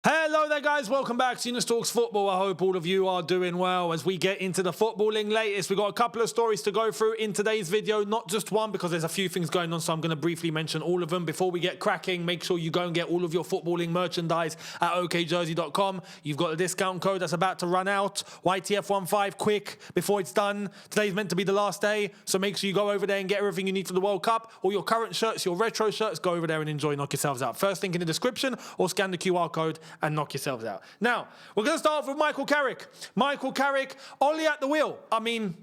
Hello there guys, welcome back to Younes Talks Football. I hope all of you are doing well as we get into the footballing latest. We've got a couple of stories to go through in today's video, not just one because there's a few things going on, so I'm going to briefly mention all of them. Before we get cracking, make sure you go and get all of your footballing merchandise at okjersey.com. You've got a discount code that's about to run out, YTF15, quick before it's done. Today's meant to be the last day, so make sure you go over there and get everything you need for the World Cup. All your current shirts, your retro shirts, go over there and enjoy, knock yourselves out. First link in the description or scan the QR code and knock yourselves out. Now, we're going to start off with Michael Carrick. Michael Carrick, Ollie at the wheel. I mean,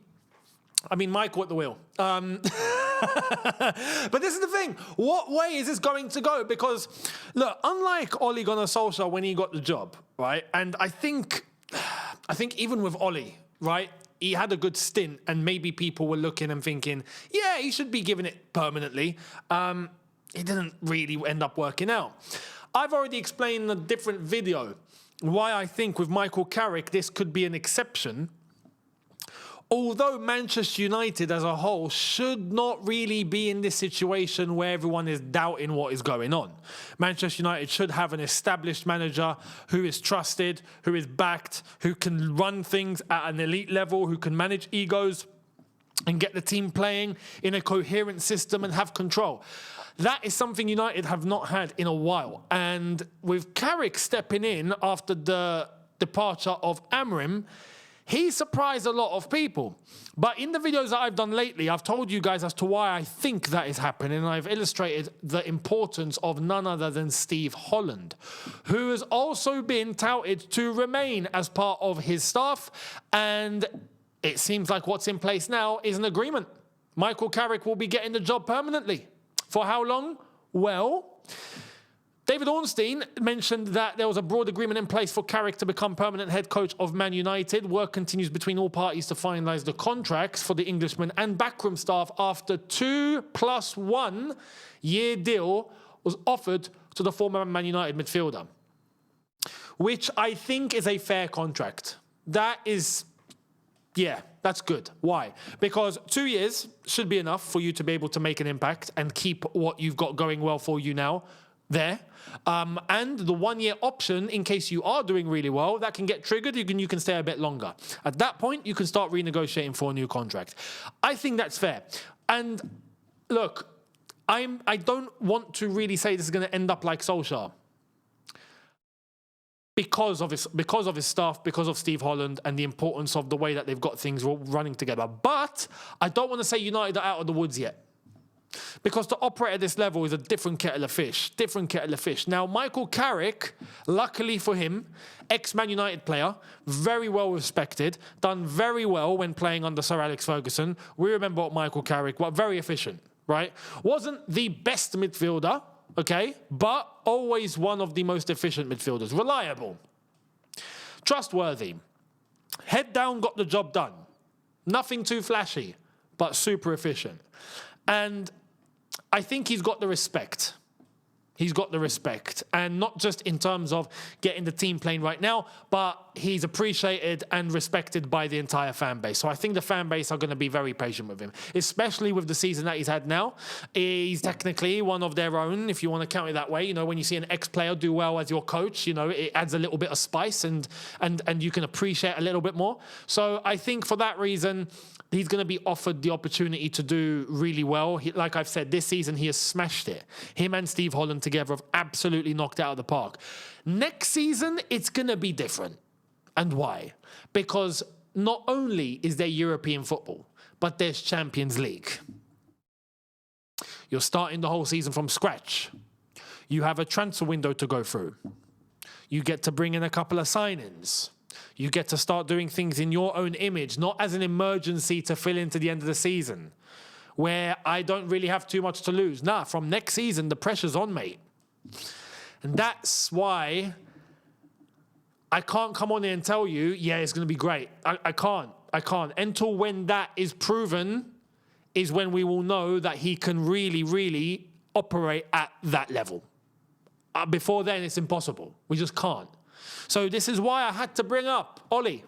Michael at the wheel. But this is the thing. What way is this going to go? Because, look, unlike Ole Gunnar Solskjaer when he got the job, right? And I think even with Ollie, right? He had a good stint and maybe people were looking and thinking, yeah, he should be given it permanently. It didn't really end up working out. I've already explained in a different video why I think with Michael Carrick this could be an exception. Although Manchester United as a whole should not really be in this situation where everyone is doubting what is going on. Manchester United should have an established manager who is trusted, who is backed, who can run things at an elite level, who can manage egos and get the team playing in a coherent system and have control. That is something United have not had in a while. And with Carrick stepping in after the departure of Amorim, he surprised a lot of people. But in the videos that I've done lately, I've told you guys as to why I think that is happening. And I've illustrated the importance of none other than Steve Holland, who has also been touted to remain as part of his staff. And it seems like what's in place now is an agreement. Michael Carrick will be getting the job permanently. For how long? Well, David Ornstein mentioned that there was a broad agreement in place for Carrick to become permanent head coach of Man United. Work continues between all parties to finalise the contracts for the Englishman and backroom staff after 2+1 year deal was offered to the former Man United midfielder, which I think is a fair contract. That is... yeah, that's good. Why? Because 2 years should be enough for you to be able to make an impact and keep what you've got going well for you now there. And the 1 year option, in case you are doing really well, that can get triggered. You can stay a bit longer. At that point, you can start renegotiating for a new contract. I think that's fair. And look, I don't want to really say this is going to end up like Solskjaer. Because of his staff, because of Steve Holland and the importance of the way that they've got things running together. But I don't want to say United are out of the woods yet. Because to operate at this level is a different kettle of fish. Now, Michael Carrick, luckily for him, ex-Man United player, very well respected, done very well when playing under Sir Alex Ferguson. We remember what Michael Carrick was, very efficient, right? Wasn't the best midfielder, okay, but always one of the most efficient midfielders. Reliable. Trustworthy. Head down, got the job done. Nothing too flashy, but super efficient. And I think he's got the respect. He's got the respect. And not just in terms of getting the team playing right now, but he's appreciated and respected by the entire fan base. So I think the fan base are going to be very patient with him, especially with the season that he's had now. He's technically one of their own, if you want to count it that way. You know, when you see an ex-player do well as your coach, you know, it adds a little bit of spice and you can appreciate a little bit more. So I think for that reason, he's going to be offered the opportunity to do really well. Like I've said, this season he has smashed it. Him and Steve Holland together have absolutely knocked it out of the park. Next season, it's going to be different. And why? Because not only is there European football, but there's Champions League. You're starting the whole season from scratch. You have a transfer window to go through. You get to bring in a couple of signings. You get to start doing things in your own image, not as an emergency to fill into the end of the season, where I don't really have too much to lose. Nah, from next season, the pressure's on, mate. And that's why I can't come on here and tell you, yeah, it's going to be great. I can't. Until when that is proven is when we will know that he can really, really operate at that level. Before then, it's impossible. We just can't. So this is why I had to bring up Ollie,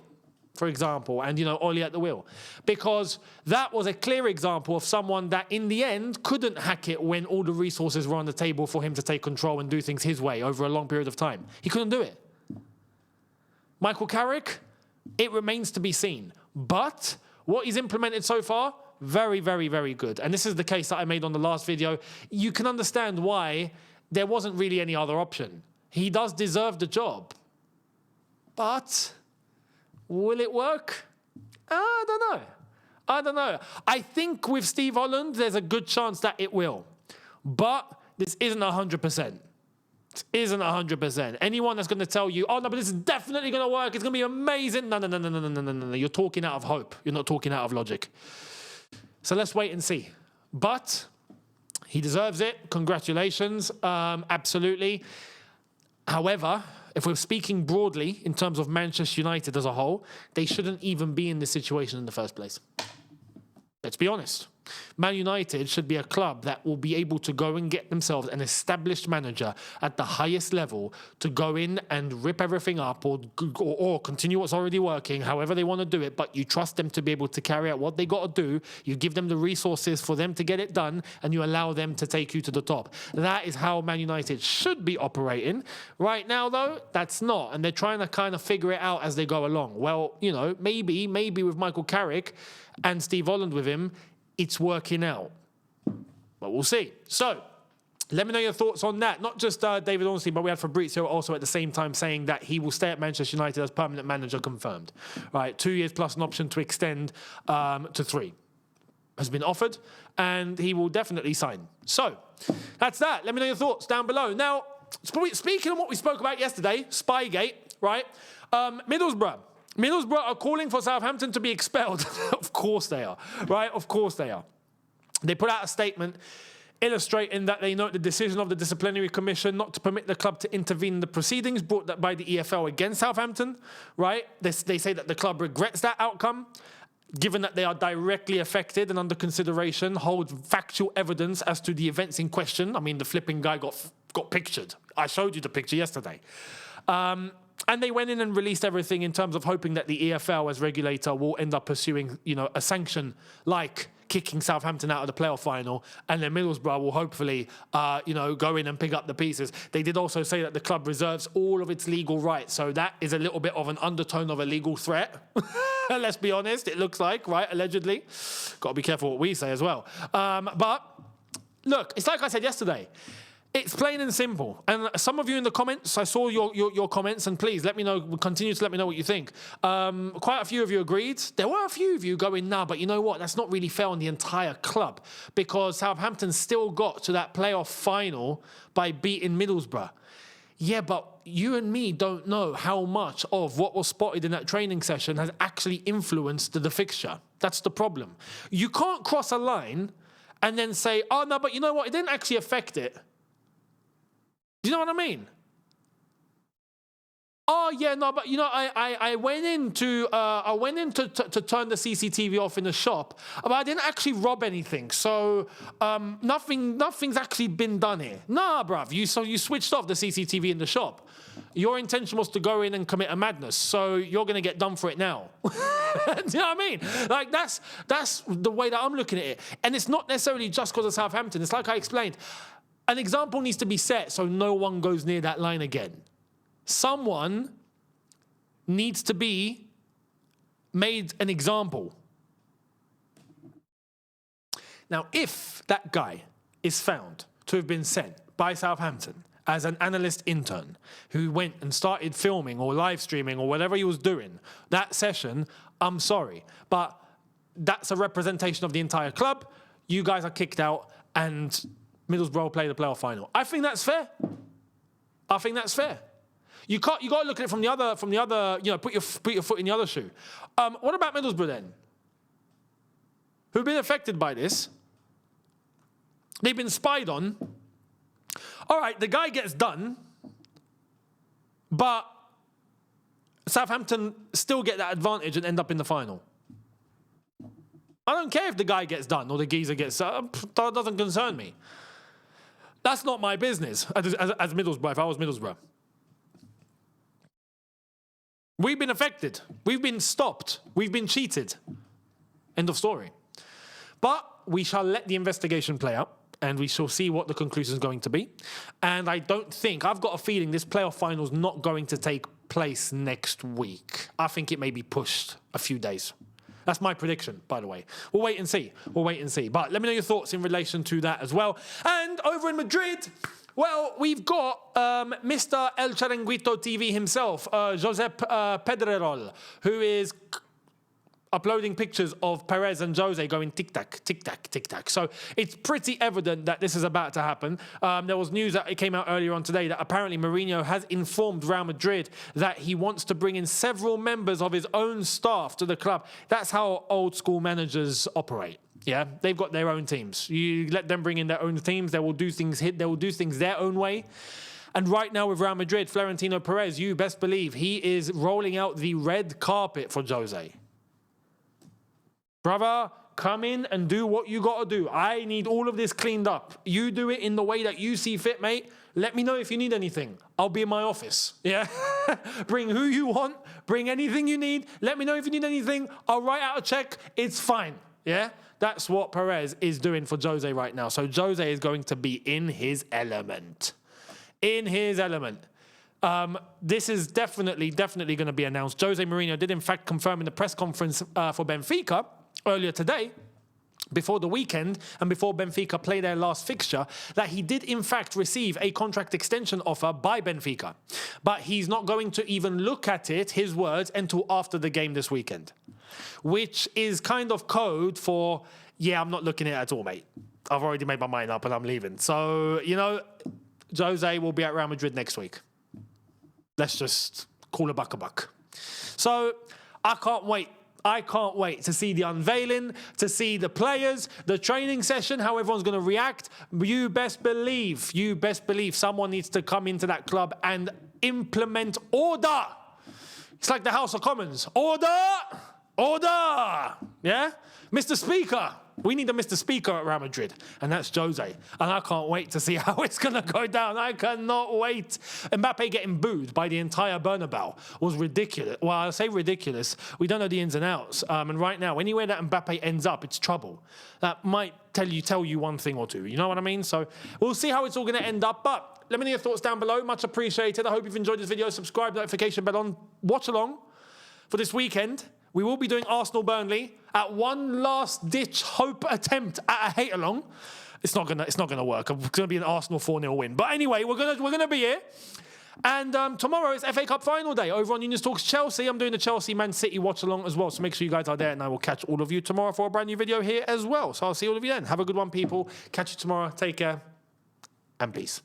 for example, and, you know, Ollie at the wheel. Because that was a clear example of someone that, in the end, couldn't hack it when all the resources were on the table for him to take control and do things his way over a long period of time. He couldn't do it. Michael Carrick, it remains to be seen. But what he's implemented so far, very, very, very good. And this is the case that I made on the last video. You can understand why there wasn't really any other option. He does deserve the job. But will it work? I don't know. I don't know. I think with Steve Holland, there's a good chance that it will. But this isn't 100%. It isn't 100%. Anyone that's going to tell you, oh, no, but this is definitely going to work, it's going to be amazing. No, no, no, no, no, no, no, no. You're talking out of hope. You're not talking out of logic. So let's wait and see. But he deserves it. Congratulations. Absolutely. However, if we're speaking broadly in terms of Manchester United as a whole, they shouldn't even be in this situation in the first place. Let's be honest. Man United should be a club that will be able to go and get themselves an established manager at the highest level to go in and rip everything up or continue what's already working, however they want to do it, but you trust them to be able to carry out what they got to do, you give them the resources for them to get it done, and you allow them to take you to the top. That is how Man United should be operating. Right now, though, that's not, and they're trying to kind of figure it out as they go along. Well, you know, maybe with Michael Carrick and Steve Holland with him, it's working out. But we'll see. So, let me know your thoughts on that. Not just David Ornstein, but we had Fabrizio also at the same time saying that he will stay at Manchester United as permanent manager confirmed. Right, 2 years plus an option to extend to 3 has been offered, and he will definitely sign. So, that's that. Let me know your thoughts down below. Now, speaking of what we spoke about yesterday, Spygate, right? Middlesbrough are calling for Southampton to be expelled. Of course they are, right? Of course they are. They put out a statement illustrating that they note the decision of the disciplinary commission not to permit the club to intervene in the proceedings brought by the EFL against Southampton, right? They say that the club regrets that outcome, given that they are directly affected and under consideration, hold factual evidence as to the events in question. I mean, the flipping guy got pictured. I showed you the picture yesterday. And they went in and released everything in terms of hoping that the EFL as regulator will end up pursuing, you know, a sanction like kicking Southampton out of the playoff final, and then Middlesbrough will hopefully, you know, go in and pick up the pieces. They did also say that the club reserves all of its legal rights, so that is a little bit of an undertone of a legal threat. Let's be honest, it looks like, right, allegedly. Got to be careful what we say as well. But look, it's like I said yesterday. It's plain and simple. And some of you in the comments, I saw your comments, and please let me know, continue to let me know what you think. Quite a few of you agreed. There were a few of you going, nah, but you know what? That's not really fair on the entire club, because Southampton still got to that playoff final by beating Middlesbrough. Yeah, but you and me don't know how much of what was spotted in that training session has actually influenced the fixture. That's the problem. You can't cross a line and then say, oh, no, but you know what? It didn't actually affect it. Do you know what I mean? Oh yeah, no, but you know, I went in to turn the CCTV off in the shop, but I didn't actually rob anything, so nothing's actually been done here. Nah, bruv, you switched off the CCTV in the shop. Your intention was to go in and commit a madness, so you're gonna get done for it now. Do you know what I mean? Like that's the way that I'm looking at it, and it's not necessarily just because of Southampton. It's like I explained. An example needs to be set so no one goes near that line again. Someone needs to be made an example. Now, if that guy is found to have been sent by Southampton as an analyst intern who went and started filming or live streaming or whatever he was doing that session, I'm sorry, but that's a representation of the entire club. You guys are kicked out, and Middlesbrough play the playoff final. I think that's fair. I think that's fair. You got to look at it from the other. You know, put your foot in the other shoe. What about Middlesbrough then? Who've been affected by this? They've been spied on. All right, the guy gets done, but Southampton still get that advantage and end up in the final. I don't care if the guy gets done or the geezer gets. That doesn't concern me. That's not my business as Middlesbrough, if I was Middlesbrough. We've been affected. We've been stopped. We've been cheated. End of story. But we shall let the investigation play out. and we shall see what the conclusion is going to be. And I've got a feeling this playoff final is not going to take place next week. I think it may be pushed a few days. That's my prediction, by the way. We'll wait and see. But let me know your thoughts in relation to that as well. And over in Madrid, well, we've got Mr. El Chiringuito TV himself, Josep Pedrerol, who is uploading pictures of Perez and Jose going tic-tac, tic-tac, tic-tac. So it's pretty evident that this is about to happen. There was news that it came out earlier on today that apparently Mourinho has informed Real Madrid that he wants to bring in several members of his own staff to the club. That's how old school managers operate. Yeah, they've got their own teams. You let them bring in their own teams. They will do things their own way. And right now with Real Madrid, Florentino Perez, you best believe he is rolling out the red carpet for Jose. Brother, come in and do what you got to do. I need all of this cleaned up. You do it in the way that you see fit, mate. Let me know if you need anything. I'll be in my office. Yeah? Bring who you want. Bring anything you need. Let me know if you need anything. I'll write out a check. It's fine. Yeah? That's what Perez is doing for Jose right now. So Jose is going to be in his element. In his element. This is definitely going to be announced. Jose Mourinho did in fact confirm in the press conference for Benfica earlier today, before the weekend and before Benfica play their last fixture, that he did in fact receive a contract extension offer by Benfica. But he's not going to even look at it, his words, until after the game this weekend. Which is kind of code for, yeah, I'm not looking at it at all, mate. I've already made my mind up and I'm leaving. So, you know, Jose will be at Real Madrid next week. Let's just call a buck a buck. So, I can't wait. I can't wait to see the unveiling, to see the players, the training session, how everyone's going to react. You best believe someone needs to come into that club and implement order. It's like the House of Commons. Order! Order! Yeah? Mr. Speaker. We need a Mr. Speaker at Real Madrid, and that's Jose. And I can't wait to see how it's going to go down. I cannot wait. Mbappe getting booed by the entire Bernabeu was ridiculous. Well, I say ridiculous. We don't know the ins and outs. And right now, anywhere that Mbappe ends up, it's trouble. That might tell you one thing or two. You know what I mean? So we'll see how it's all going to end up. But let me know your thoughts down below. Much appreciated. I hope you've enjoyed this video. Subscribe, notification bell on. Watch along for this weekend. We will be doing Arsenal-Burnley at one last-ditch hope attempt at a hate-along. It's not gonna work. It's gonna be an Arsenal 4-0 win. But anyway, we're gonna be here. And tomorrow is FA Cup final day over on Younes Talks Chelsea. I'm doing the Chelsea Man City watch-along as well. So make sure you guys are there, and I will catch all of you tomorrow for a brand new video here as well. So I'll see all of you then. Have a good one, people. Catch you tomorrow. Take care, and peace.